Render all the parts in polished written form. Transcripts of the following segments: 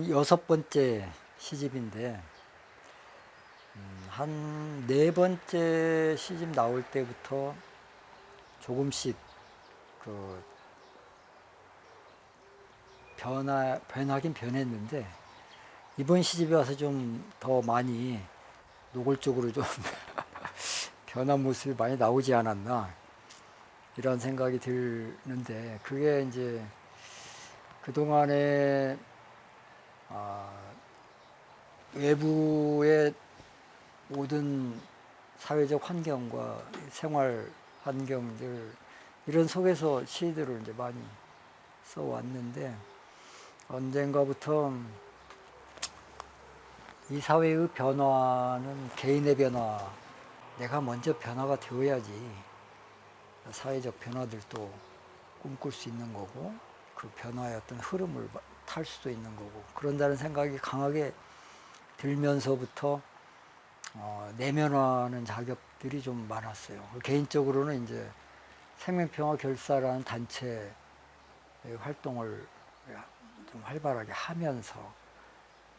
여섯 번째 시집인데 한 네 번째 시집 나올 때부터 조금씩 그 변하긴 변했는데 이번 시집에 와서 좀 더 많이 노골적으로 좀 변한 모습이 많이 나오지 않았나 이런 생각이 드는데 그게 이제 그동안에 외부의 모든 사회적 환경과 생활 환경들 이런 속에서 시들을 이제 많이 써왔는데 언젠가부터 이 사회의 변화는 개인의 변화, 내가 먼저 변화가 되어야지 사회적 변화들도 꿈꿀 수 있는 거고 그 변화의 어떤 흐름을 탈 수도 있는 거고 그런다는 생각이 강하게 들면서부터 내면화하는 작업들이 좀 많았어요. 개인적으로는 이제 생명평화 결사라는 단체 활동을 좀 활발하게 하면서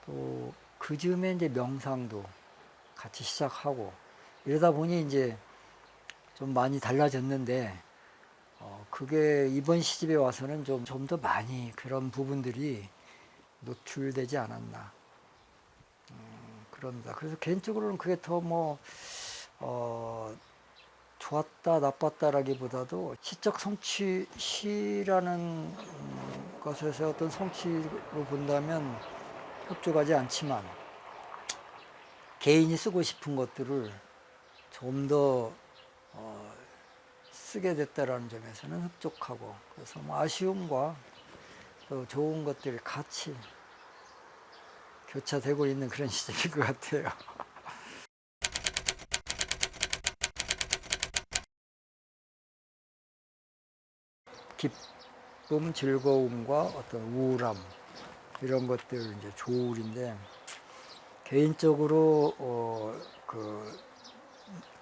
또 그 즈음에 이제 명상도 같이 시작하고 이러다 보니 이제 좀 많이 달라졌는데 그게 이번 시집에 와서는 좀 더 많이 그런 부분들이 노출되지 않았나 그런다. 그래서 개인적으로는 그게 더 좋았다 나빴다라기보다도 시적 성취시라는 것에서 어떤 성취로 본다면 협조하지 않지만 개인이 쓰고 싶은 것들을 좀 더 쓰게 됐다라는 점에서는 흡족하고 그래서 아쉬움과 또 좋은 것들이 같이 교차되고 있는 그런 시점인 것 같아요. 기쁨, 즐거움과 어떤 우울함 이런 것들 이제 조울인데 개인적으로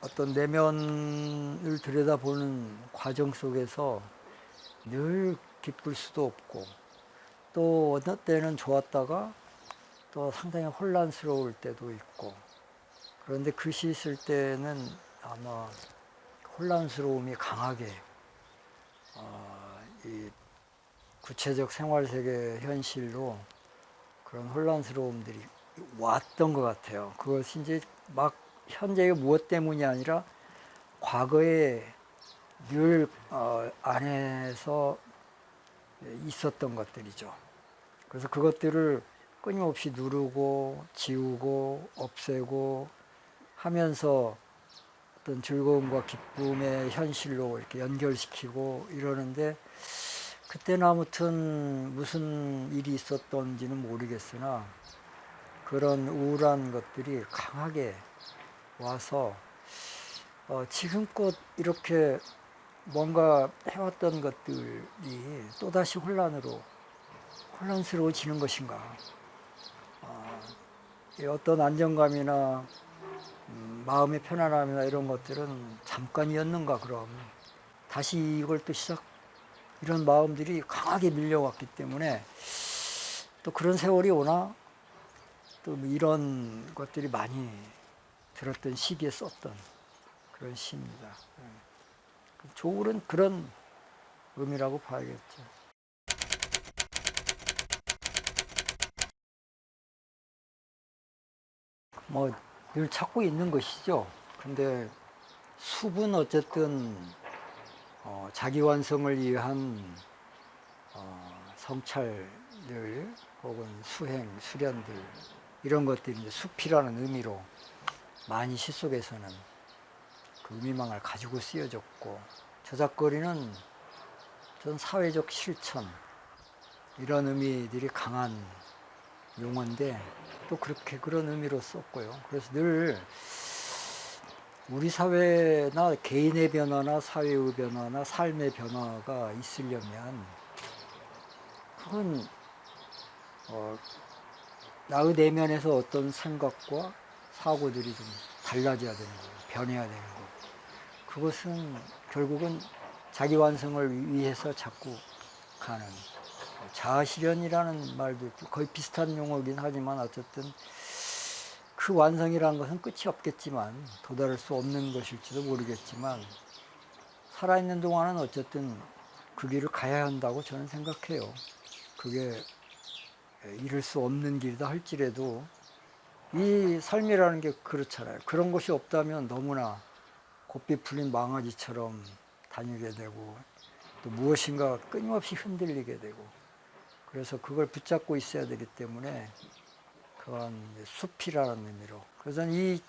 어떤 내면을 들여다보는 과정 속에서 늘 기쁠 수도 없고 또 어느 때는 좋았다가 또 상당히 혼란스러울 때도 있고 그런데 글씨 쓸 때는 아마 혼란스러움이 강하게 이 구체적 생활 세계 현실로 그런 혼란스러움들이 왔던 것 같아요. 그것이 이제 막 현재의 무엇 때문이 아니라 과거에 늘 안에서 있었던 것들이죠. 그래서 그것들을 끊임없이 누르고 지우고 없애고 하면서 어떤 즐거움과 기쁨의 현실로 이렇게 연결시키고 이러는데 그때는 아무튼 무슨 일이 있었던지는 모르겠으나 그런 우울한 것들이 강하게 와서 지금껏 이렇게 뭔가 해왔던 것들이 또다시 혼란스러워지는 것인가. 어떤 안정감이나 마음의 편안함이나 이런 것들은 잠깐이었는가 그럼 다시 이걸 또 이런 마음들이 강하게 밀려왔기 때문에 또 그런 세월이 오나 또 이런 것들이 많이 들었던 시기에 썼던 그런 시입니다. 조울은 그런 의미라고 봐야겠죠. 뭐 늘 찾고 있는 것이죠. 근데 숲은 어쨌든 자기 완성을 위한 성찰들 혹은 수행, 수련들 이런 것들이 이제 숲이라는 의미로 많이 시 속에서는 그 의미망을 가지고 쓰여졌고 저작거리는 전 사회적 실천 이런 의미들이 강한 용어인데 또 그렇게 그런 의미로 썼고요. 그래서 늘 우리 사회나 개인의 변화나 사회의 변화나 삶의 변화가 있으려면 그건 나의 내면에서 어떤 생각과 사고들이 좀 달라져야 되는 거예요. 변해야 되는 거고. 그것은 결국은 자기 완성을 위해서 자꾸 가는 자아실현이라는 말도 있고 거의 비슷한 용어긴 하지만 어쨌든 그 완성이라는 것은 끝이 없겠지만 도달할 수 없는 것일지도 모르겠지만 살아있는 동안은 어쨌든 그 길을 가야 한다고 저는 생각해요. 그게 이룰 수 없는 길이다 할지라도 이 삶이라는 게 그렇잖아요. 그런 것이 없다면 너무나 곱비 풀린 망아지처럼 다니게 되고 또 무엇인가 끊임없이 흔들리게 되고 그래서 그걸 붙잡고 있어야 되기 때문에 그건 숲이라는 의미로 그래서 이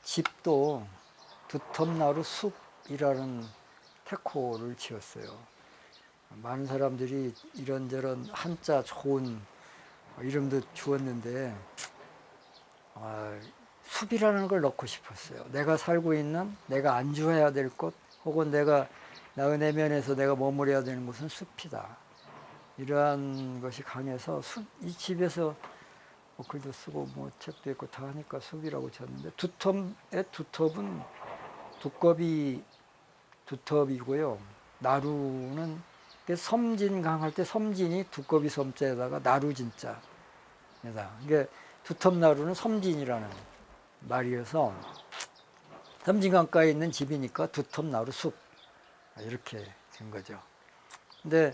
집도 두텁나루 숲이라는 태코를 지었어요. 많은 사람들이 이런저런 한자 좋은 이름도 주었는데 숲이라는 걸 넣고 싶었어요. 내가 살고 있는 내가 안주해야 될 곳 혹은 내가 나의 내면에서 내가 머무려야 되는 곳은 숲이다. 이러한 것이 강해서 이 집에서 뭐 글도 쓰고 뭐 책도 읽고 다 하니까 숲이라고 쳤는데 두텁의 두텁은 두꺼비고요. 나루는 섬진강 할 때 섬진이 두꺼비 섬자에다가 나루진자. 이게 두텁나루는 섬진이라는 말이어서 섬진강가에 있는 집이니까 두텁나루 숲 이렇게 된 거죠. 근데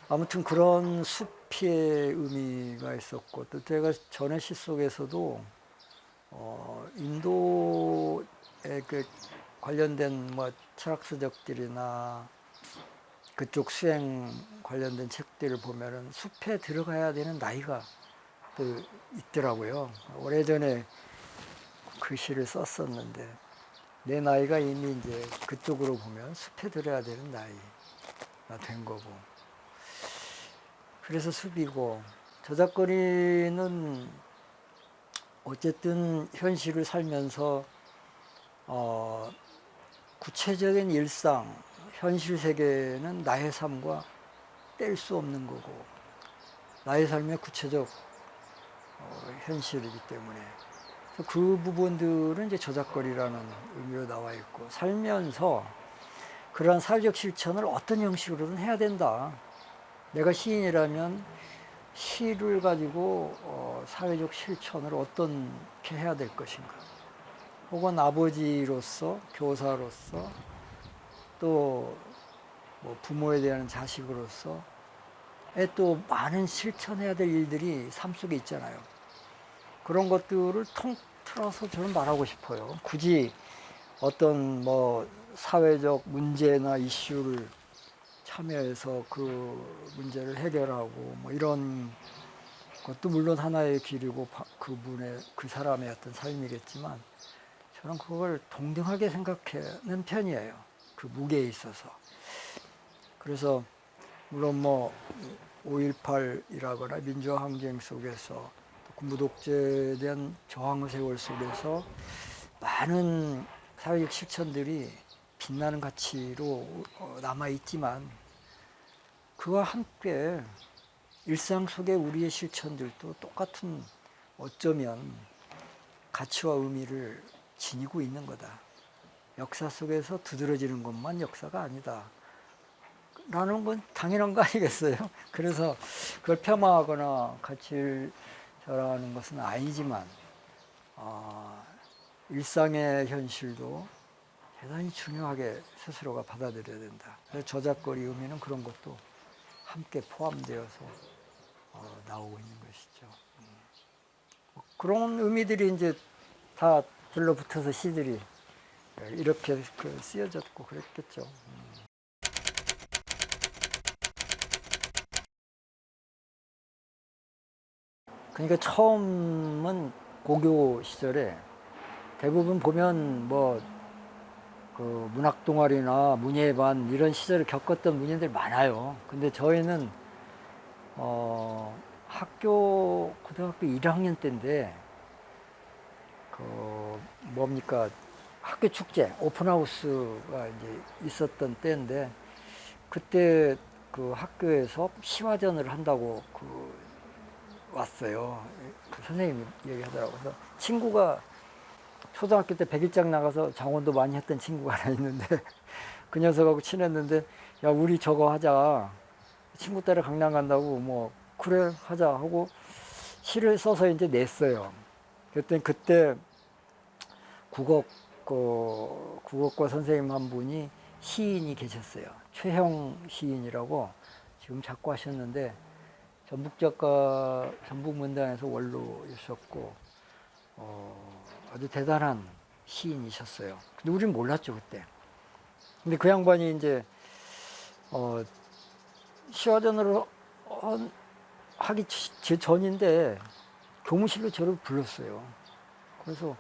아무튼 그런 숲의 의미가 있었고 또 제가 전에 시 속에서도 인도에 그 관련된 뭐 철학서적들이나 그쪽 수행 관련된 책들을 보면은 숲에 들어가야 되는 나이가 또 있더라고요. 오래전에 그 시를 썼었는데 내 나이가 이미 이제 그쪽으로 보면 숲에 들어야 되는 나이가 된 거고 그래서 숲이고 저작거리는 어쨌든 현실을 살면서 구체적인 일상, 현실 세계는 나의 삶과 뗄 수 없는 거고 나의 삶의 구체적 현실이기 때문에 그 부분들은 이제 저작거리라는 의미로 나와 있고 살면서 그러한 사회적 실천을 어떤 형식으로든 해야 된다. 내가 시인이라면 시를 가지고 사회적 실천을 어떻게 해야 될 것인가. 혹은 아버지로서, 교사로서, 또 뭐 부모에 대한 자식으로서 또 많은 실천해야 될 일들이 삶 속에 있잖아요. 그런 것들을 통틀어서 저는 말하고 싶어요. 굳이 어떤 뭐 사회적 문제나 이슈를 참여해서 그 문제를 해결하고 뭐 이런 것도 물론 하나의 길이고 그 사람의 어떤 삶이겠지만 저는 그걸 동등하게 생각하는 편이에요. 그 무게에 있어서. 그래서 물론 뭐 5.18이라거나 민주화 항쟁 속에서 군부 독재에 대한 저항의 세월 속에서 많은 사회적 실천들이 빛나는 가치로 남아있지만 그와 함께 일상 속의 우리의 실천들도 똑같은 어쩌면 가치와 의미를 지니고 있는 거다. 역사 속에서 두드러지는 것만 역사가 아니다. 라는 건 당연한 거 아니겠어요? 그래서 그걸 폄하하거나 가치를 절하하는 것은 아니지만 일상의 현실도 대단히 중요하게 스스로가 받아들여야 된다. 그래서 저작거리 의미는 그런 것도 함께 포함되어서 나오고 있는 것이죠. 그런 의미들이 이제 다 들러붙어서 시들이 이렇게 쓰여졌고 그랬겠죠. 그러니까 처음은 고교 시절에 대부분 보면 뭐 그 문학 동아리나 문예반 이런 시절을 겪었던 문인들 많아요. 근데 저희는 고등학교 1학년 때인데 그 뭡니까 학교 축제 오픈하우스가 이제 있었던 때인데 그때 그 학교에서 시화전을 한다고 왔어요. 그 선생님이 얘기하더라고요. 그래서 친구가 초등학교 때 백일장 나가서 장원도 많이 했던 친구가 하나 있는데 그 녀석하고 친했는데 야 우리 저거 하자. 친구 따라 강남 간다고 뭐 그래 하자 하고 시를 써서 이제 냈어요. 그랬더니 그때 국어과 선생님 한 분이 시인이 계셨어요. 최형 시인이라고 지금 작고하셨는데 전북문단에서 원로이셨고 아주 대단한 시인이셨어요. 근데 우린 몰랐죠 그때. 근데 그 양반이 이제 시화전으로 하기 전인데 교무실로 저를 불렀어요. 그래서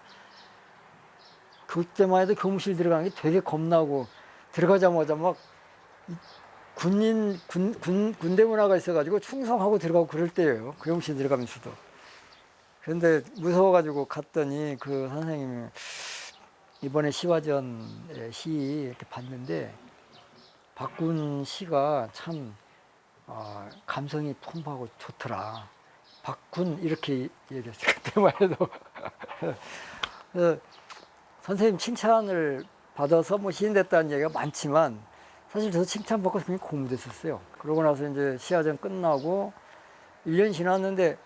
그때만 해도 교무실 들어가는 게 되게 겁나고 들어가자마자 막 군대 문화가 있어가지고 충성하고 들어가고 그럴 때예요. 그 교무실 들어가면서도. 그런데 무서워가지고 갔더니 그 선생님이 이번에 시화전의 시 이렇게 봤는데 박군 시가 참 감성이 풍부하고 좋더라. 박군 이렇게 얘기했어요. 그때만 해도. 선생님 칭찬을 받아서 뭐 시인 됐다는 얘기가 많지만 사실 저도 칭찬받고 굉장히 고무됐었어요. 그러고 나서 이제 시화전 끝나고 1년 지났는데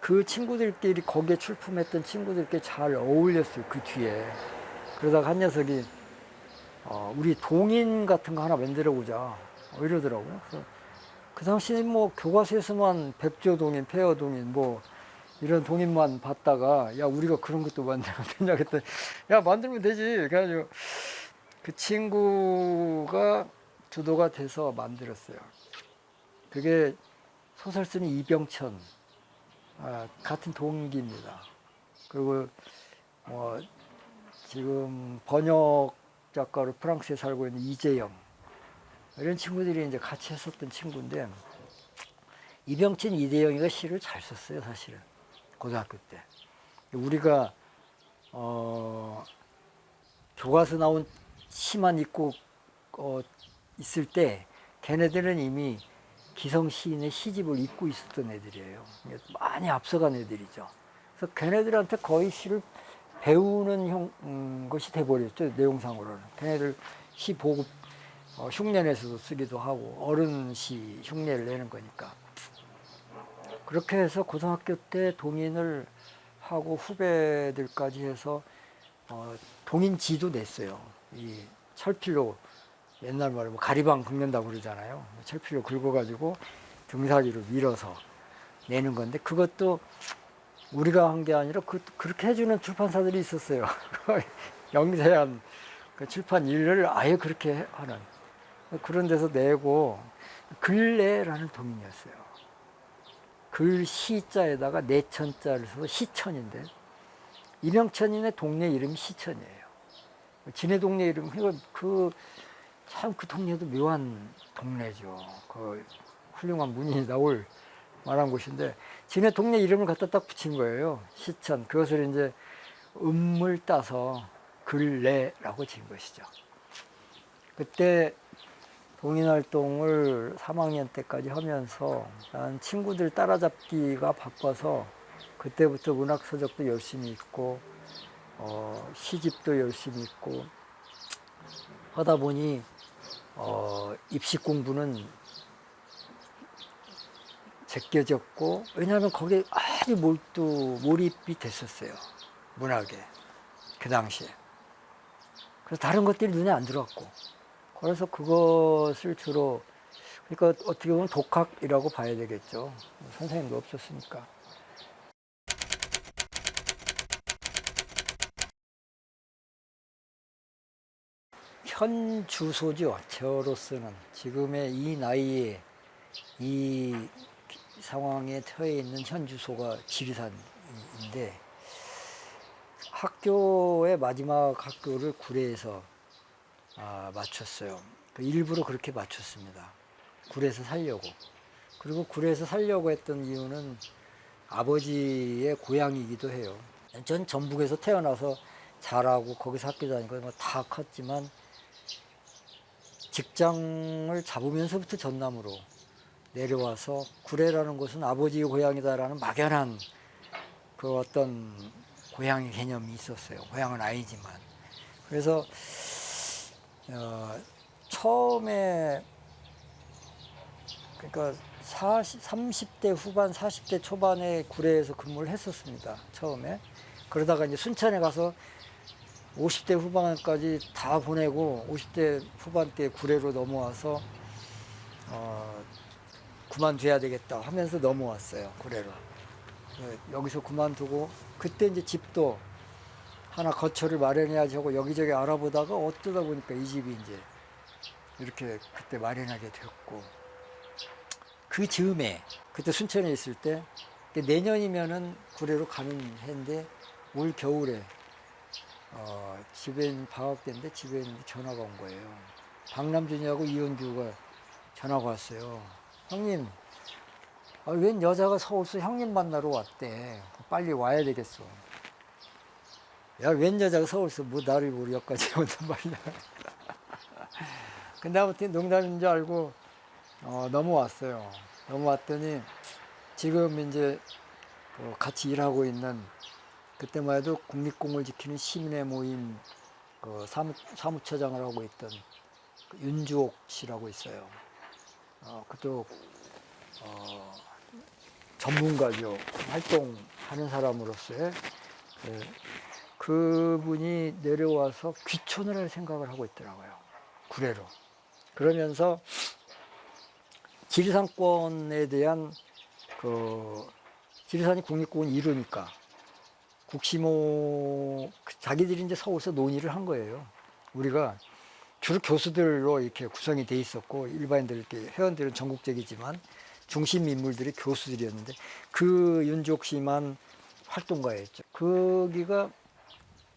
그 친구들끼리 거기에 출품했던 친구들끼리 잘 어울렸어요. 그 뒤에. 그러다가 한 녀석이 우리 동인 같은 거 하나 만들어보자 이러더라고요. 그래서 그 당시에 뭐 교과서에서만 백조동인, 폐허동인 뭐 이런 동인만 봤다가 야 우리가 그런 것도 만들면 되냐 그랬더니 야 만들면 되지. 그래가지고 그 친구가 주도가 돼서 만들었어요. 그게 소설 쓰는 이병천 같은 동기입니다. 그리고 지금 번역 작가로 프랑스에 살고 있는 이재영 이런 친구들이 이제 같이 했었던 친구인데 이병천, 이재영이가 시를 잘 썼어요 사실은 고등학교 때. 우리가 교과서 나온 시만 읽고 있을 때 걔네들은 이미 기성 시인의 시집을 읽고 있었던 애들이에요. 많이 앞서간 애들이죠. 그래서 걔네들한테 거의 시를 배우는 것이 돼버렸죠. 내용상으로는. 걔네들 시 보고 흉내내서도 쓰기도 하고 어른 시 흉내를 내는 거니까. 그렇게 해서 고등학교 때 동인을 하고 후배들까지 해서 동인지도 냈어요. 이 철필로 옛날 말로 뭐 가리방 긁는다고 그러잖아요. 철필로 긁어가지고 등사기로 밀어서 내는 건데 그것도 우리가 한 게 아니라 그렇게 해주는 출판사들이 있었어요. 영세한 그 출판 일을 아예 그렇게 하는 그런 데서 내고 글래라는 동인이었어요. 글시자에다가 내천자를 써서 시천인데 이명천인의 동네 이름이 시천이에요. 지네 동네 이름 참 그 동네도 묘한 동네죠. 그 훌륭한 문인이 나올 만한 곳인데 지네 동네 이름을 갖다 딱 붙인 거예요. 시천. 그것을 이제 음을 따서 글래라고 지은 것이죠. 그때 동인활동을 3학년 때까지 하면서 난 친구들 따라잡기가 바빠서 그때부터 문학서적도 열심히 읽고 시집도 열심히 읽고 하다 보니 입시 공부는 제껴졌고 왜냐하면 거기에 아주 몰입이 됐었어요. 문학에 그 당시에. 그래서 다른 것들이 눈에 안 들어왔고 그래서 그것을 주로 그러니까 어떻게 보면 독학이라고 봐야 되겠죠. 선생님도 없었으니까. 현 주소죠. 저로서는 지금의 이 나이에 이 상황에 처해 있는 현 주소가 지리산인데 학교의 마지막 학교를 구례에서 맞췄어요. 일부러 그렇게 맞췄습니다. 구례에서 살려고. 그리고 구례에서 살려고 했던 이유는 아버지의 고향이기도 해요. 전 전북에서 태어나서 자라고 거기서 학교 다니고 다 컸지만 직장을 잡으면서부터 전남으로 내려와서 구례라는 곳은 아버지의 고향이다라는 막연한 그 어떤 고향의 개념이 있었어요. 고향은 아니지만. 그래서 처음에 그러니까 30대 후반, 40대 초반에 구례에서 근무를 했었습니다. 처음에. 그러다가 이제 순천에 가서 50대 후반까지 다 보내고 50대 후반 때 구례로 넘어와서 그만둬야 되겠다 하면서 넘어왔어요. 구례로. 여기서 그만두고 그때 이제 집도 하나 거처를 마련해야지 하고 여기저기 알아보다가 어쩌다 보니까 이 집이 이제 이렇게 그때 마련하게 됐고, 그 즈음에 그때 순천에 있을 때 내년이면은 구례로 가는 해인데 올 겨울에 집에 방학 때인데 집에 있는데 전화가 온 거예요. 박남준이하고 이현규가 전화가 왔어요. 형님, 웬 여자가 서울서 형님 만나러 왔대. 빨리 와야 되겠어. 야, 웬 여자가 서울서 뭐 나를 우리 여기까지 온단 말이야. 근데 아무튼 농담인 줄 알고 넘어왔어요. 넘어왔더니 지금 이제 같이 일하고 있는, 그때만 해도 국립공을 지키는 시민의 모임 사무처장을 하고 있던 그 윤주옥 씨라고 있어요. 그쪽 전문가죠. 활동하는 사람으로서의 그분이 내려와서 귀촌을 할 생각을 하고 있더라고요. 구례로. 그러면서 지리산권에 대한 지리산이 국립공원 1호니까 국시모 자기들이 이제 서울서 논의를 한 거예요. 우리가 주로 교수들로 이렇게 구성이 돼 있었고 일반인들 이렇게 회원들은 전국적이지만 중심 인물들이 교수들이었는데 그 윤족 씨만 활동가였죠. 거기가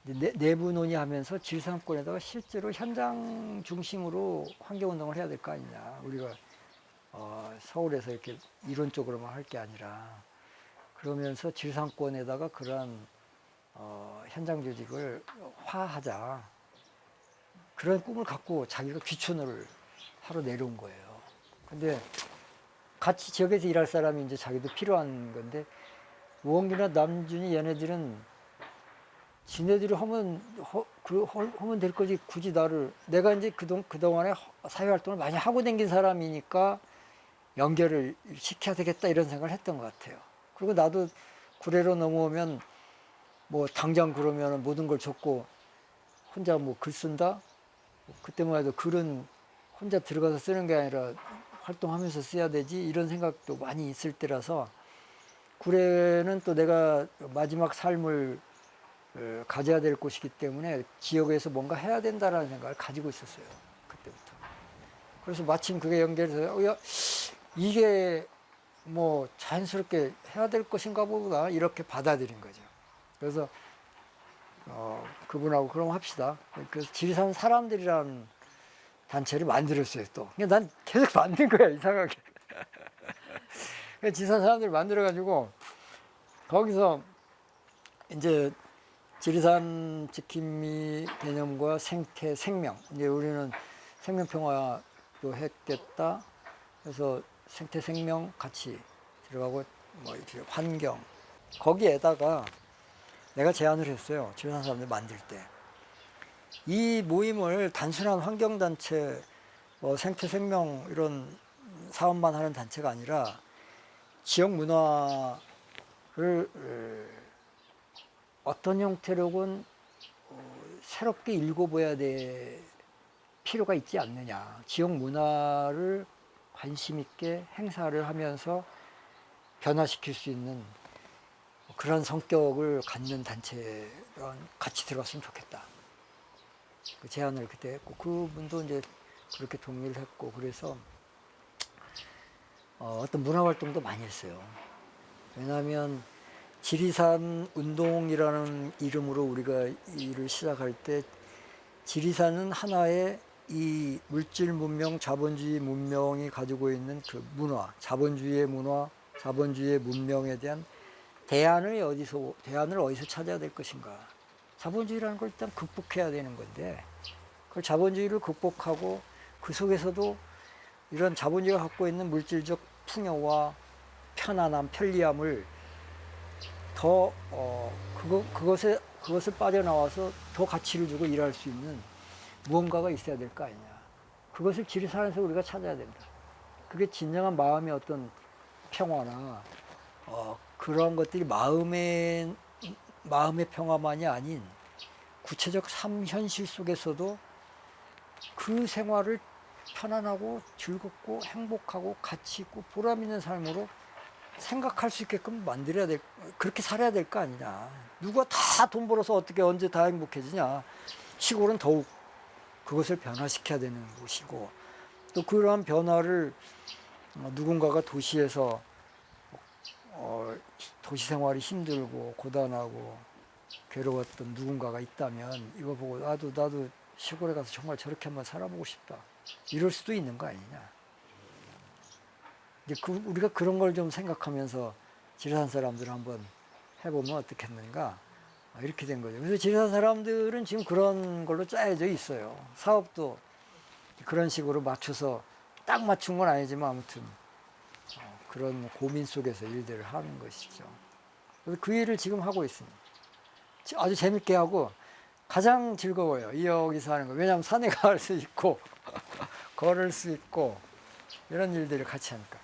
내부 논의하면서 지리산권에다가 실제로 현장 중심으로 환경운동을 해야 될 거 아니냐. 우리가 서울에서 이렇게 이론적으로만 할 게 아니라, 그러면서 지리산권에다가 그러한 현장 조직을 화하자. 그런 꿈을 갖고 자기가 귀촌을 하러 내려온 거예요. 근데 같이 지역에서 일할 사람이 이제 자기도 필요한 건데, 우원기나 남준이 얘네들은 지네들이 하면 될 거지, 굳이 내가 이제 그동안에 사회활동을 많이 하고 댕긴 사람이니까 연결을 시켜야 되겠다 이런 생각을 했던 것 같아요. 그리고 나도 구례로 넘어오면 뭐 당장 그러면 모든 걸 접고 혼자 뭐 글 쓴다? 그때만 해도 글은 혼자 들어가서 쓰는 게 아니라 활동하면서 써야 되지, 이런 생각도 많이 있을 때라서 구례는 또 내가 마지막 삶을 가져야 될 곳이기 때문에 지역에서 뭔가 해야 된다라는 생각을 가지고 있었어요. 그때부터. 그래서 마침 그게 연결돼서 야, 이게 뭐 자연스럽게 해야 될 것인가 보다 이렇게 받아들인 거죠. 그래서 그분하고 그럼 합시다. 그래서 지리산 사람들이라는 단체를 만들었어요. 또. 난 계속 만든 거야, 이상하게. 지리산 사람들을 만들어가지고 거기서 이제 지리산 지킴이 개념과 생태 생명, 이제 우리는 생명평화도 했겠다. 그래서 생태 생명 같이 들어가고 뭐 이렇게 환경, 거기에다가 내가 제안을 했어요. 지리산 사람들 만들 때 이 모임을 단순한 환경단체, 생태 생명 이런 사업만 하는 단체가 아니라 지역 문화를 어떤 형태로건 새롭게 읽어봐야 될 필요가 있지 않느냐. 지역 문화를 관심 있게 행사를 하면서 변화시킬 수 있는 그런 성격을 갖는 단체랑 같이 들어갔으면 좋겠다. 그 제안을 그때 했고, 그분도 이제 그렇게 동의를 했고, 그래서 어떤 문화활동도 많이 했어요. 왜냐하면 지리산 운동이라는 이름으로 우리가 일을 시작할 때 지리산은 하나의 이 물질 문명, 자본주의 문명이 가지고 있는 그 문화, 자본주의의 문화, 자본주의의 문명에 대한 대안을 어디서 찾아야 될 것인가. 자본주의라는 걸 일단 극복해야 되는 건데, 그걸 자본주의를 극복하고 그 속에서도 이런 자본주의가 갖고 있는 물질적 풍요와 편안함, 편리함을 더 그것을 빠져나와서 더 가치를 주고 일할 수 있는 무언가가 있어야 될 거 아니냐. 그것을 지리산에서 우리가 찾아야 된다. 그게 진정한 마음의 어떤 평화나 그런 것들이 마음의 평화만이 아닌 구체적 삶 현실 속에서도 그 생활을 편안하고 즐겁고 행복하고 가치 있고 보람 있는 삶으로 생각할 수 있게끔 만들어야 될, 그렇게 살아야 될 거 아니냐. 누가 다 돈 벌어서 어떻게 언제 다 행복해지냐. 시골은 더욱 그것을 변화시켜야 되는 곳이고, 또 그러한 변화를 누군가가 도시에서 도시 생활이 힘들고 고단하고 괴로웠던 누군가가 있다면 이거 보고 나도 시골에 가서 정말 저렇게 한번 살아보고 싶다, 이럴 수도 있는 거 아니냐. 이제 우리가 그런 걸 좀 생각하면서 지리산 사람들 한번 해보면 어떻겠는가, 이렇게 된 거죠. 그래서 지리산 사람들은 지금 그런 걸로 짜여져 있어요. 사업도 그런 식으로 맞춰서 딱 맞춘 건 아니지만 아무튼 그런 고민 속에서 일들을 하는 것이죠. 그래서 그 일을 지금 하고 있습니다. 아주 재밌게 하고 가장 즐거워요, 여기서 하는 거. 왜냐하면 산에 갈 수 있고 걸을 수 있고 이런 일들을 같이 하니까.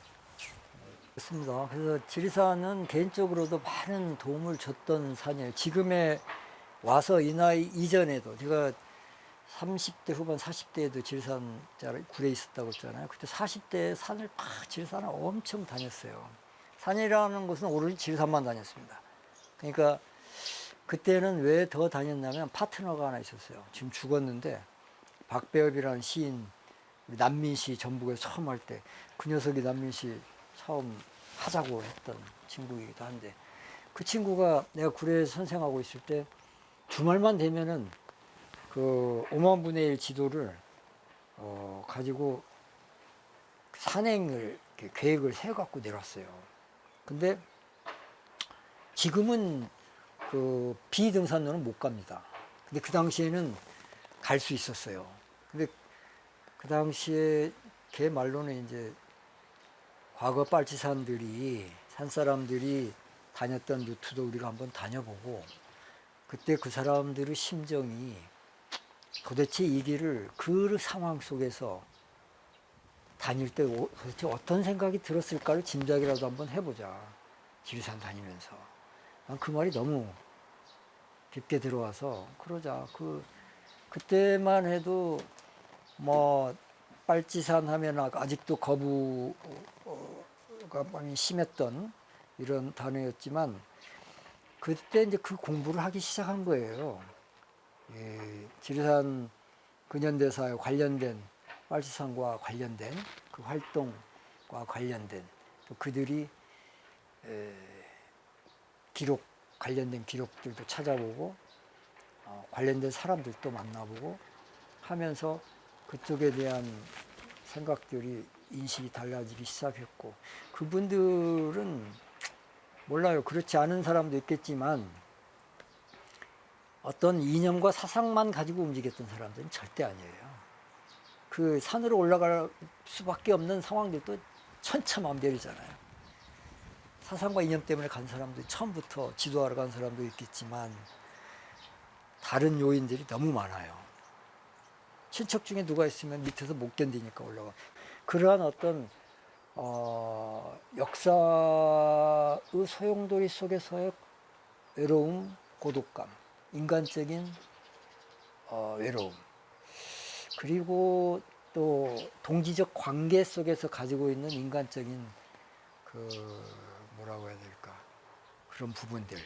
그렇습니다. 그래서 지리산은 개인적으로도 많은 도움을 줬던 산이에요. 지금에 와서 이 나이 이전에도 제가 30대 후반 40대에도 지리산 굴에 있었다고 했잖아요. 그때 40대에 산을 지리산을 엄청 다녔어요. 산이라는 곳은 오로지 지리산만 다녔습니다. 그러니까 그때는 왜 더 다녔냐면 파트너가 하나 있었어요. 지금 죽었는데 박배엽이라는 시인, 난민시 전북에서 처음 할 때 그 녀석이 난민시 처음 하자고 했던 친구이기도 한데, 그 친구가 내가 구례에서 선생하고 있을 때 주말만 되면은 그 5만 분의 1 지도를 가지고 산행을 계획을 세워갖고 내려왔어요. 근데 지금은 그 비등산로는 못 갑니다. 근데 그 당시에는 갈 수 있었어요. 근데 그 당시에 걔 말로는 이제 과거 빨치산들이, 산사람들이 다녔던 루트도 우리가 한번 다녀보고, 그때 그 사람들의 심정이 도대체 이 길을 그 상황 속에서 다닐 때 도대체 어떤 생각이 들었을까를 짐작이라도 한번 해보자, 지리산 다니면서. 난 그 말이 너무 깊게 들어와서 그러자. 그때만 해도 뭐 빨치산 하면 아직도 거부가 많이 심했던 이런 단어였지만, 그때 이제 그 공부를 하기 시작한 거예요. 지리산 근현대사에 관련된, 빨치산과 관련된 그 활동과 관련된, 또 그들이 관련된 기록들도 찾아보고 관련된 사람들도 만나보고 하면서 그쪽에 대한 생각들이, 인식이 달라지기 시작했고, 그분들은 몰라요. 그렇지 않은 사람도 있겠지만 어떤 이념과 사상만 가지고 움직였던 사람들은 절대 아니에요. 그 산으로 올라갈 수밖에 없는 상황들도 천차만별이잖아요. 사상과 이념 때문에 간 사람도, 처음부터 지도하러 간 사람도 있겠지만 다른 요인들이 너무 많아요. 친척 중에 누가 있으면 밑에서 못 견디니까 올라가. 그러한 어떤 역사의 소용돌이 속에서의 외로움, 고독감, 인간적인 외로움, 그리고 또 동지적 관계 속에서 가지고 있는 인간적인 뭐라고 해야 될까, 그런 부분들,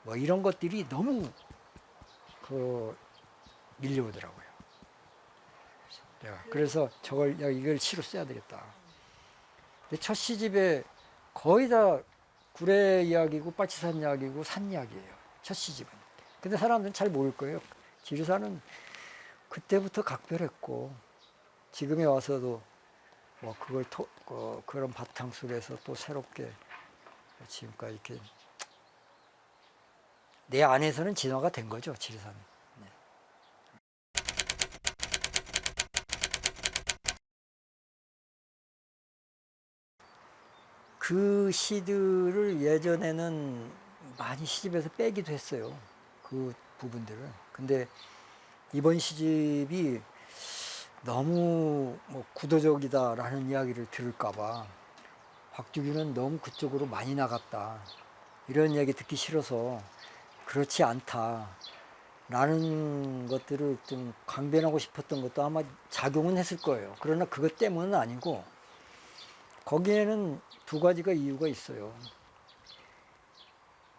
뭐 이런 것들이 너무 밀려오더라고요. 그래서 이걸 시로 써야 되겠다. 근데 첫 시집에 거의 다 구례 이야기고 빨치산 이야기고 산 이야기예요, 첫 시집은. 근데 사람들은 잘 모를 거예요. 지리산은 그때부터 각별했고, 지금에 와서도 뭐 그걸 그런 바탕 속에서 또 새롭게 지금까지 이렇게 내 안에서는 진화가 된 거죠, 지리산. 네. 그 시들을 예전에는 많이 시집에서 빼기도 했어요, 그 부분들을. 근데 이번 시집이 너무 뭐 구도적이다라는 이야기를 들을까봐 박주기는 너무 그쪽으로 많이 나갔다. 이런 이야기 듣기 싫어서 그렇지 않다. 라는 것들을 좀 강변하고 싶었던 것도 아마 작용은 했을 거예요. 그러나 그것 때문은 아니고 거기에는 두 가지가 이유가 있어요.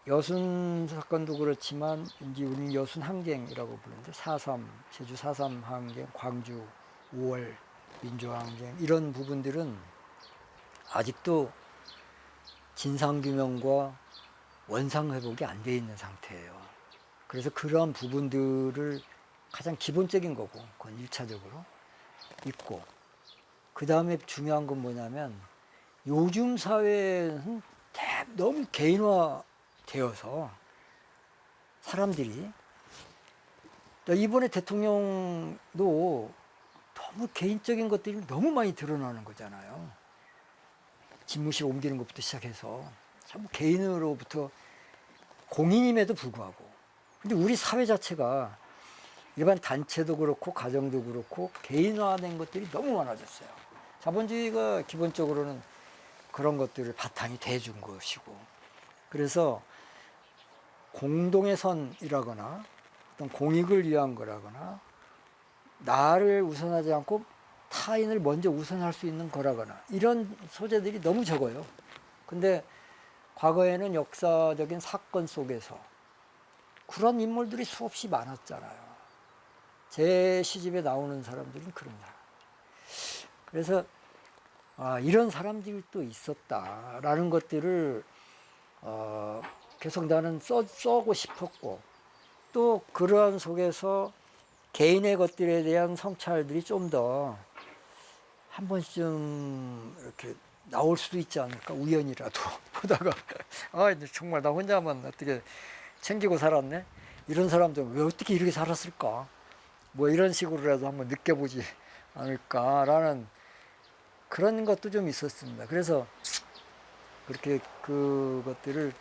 여순 사건도 그렇지만 이제 우리는 여순 항쟁이라고 부르는데 4.3 제주 4.3 항쟁, 광주 5월 민주화 항쟁 이런 부분들은 아직도 진상규명과 원상회복이 안 돼 있는 상태예요. 그래서 그런 부분들을 가장 기본적인 거고 그건 1차적으로 있고 그 다음에 중요한 건 뭐냐면 요즘 사회는 너무 개인화되어서 사람들이 이번에 대통령도 너무 개인적인 것들이 너무 많이 드러나는 거잖아요. 집무실 옮기는 것부터 시작해서 전부 개인으로부터 공인임에도 불구하고 근데 우리 사회 자체가 일반 단체도 그렇고 가정도 그렇고 개인화된 것들이 너무 많아졌어요. 자본주의가 기본적으로는 그런 것들을 바탕이 돼준 것이고 그래서 공동의 선이라거나 어떤 공익을 위한 거라거나 나를 우선하지 않고 타인을 먼저 우선할 수 있는 거라거나 이런 소재들이 너무 적어요. 근데 과거에는 역사적인 사건 속에서 그런 인물들이 수없이 많았잖아요. 제 시집에 나오는 사람들은 그런 사람. 그래서 이런 사람들이 또 있었다라는 것들을 계속 나는 써고 싶었고 또 그러한 속에서 개인의 것들에 대한 성찰들이 좀 더 한 번쯤 이렇게 나올 수도 있지 않을까 우연이라도 보다가 정말 나 혼자만 어떻게 챙기고 살았네 이런 사람들 왜 어떻게 이렇게 살았을까 뭐 이런 식으로라도 한번 느껴보지 않을까라는 그런 것도 좀 있었습니다. 그래서 그렇게 그것들을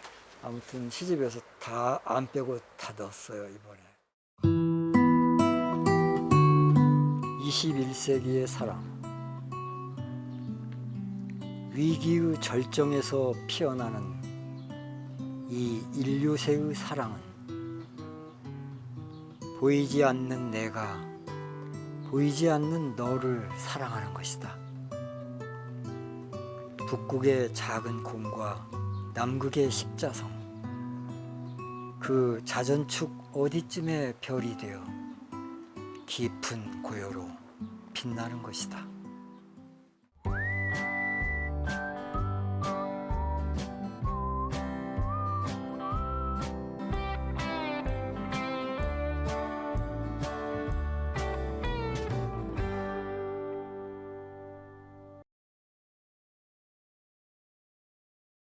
아무튼 시집에서 다 안 빼고 다 넣었어요 이번에. 21세기의 사랑. 위기의 절정에서 피어나는 이 인류세의 사랑은 보이지 않는 내가 보이지 않는 너를 사랑하는 것이다. 북극의 작은 곰과 남극의 십자성 그 자전축 어디쯤에 별이 되어 깊은 고요로 빛나는 것이다.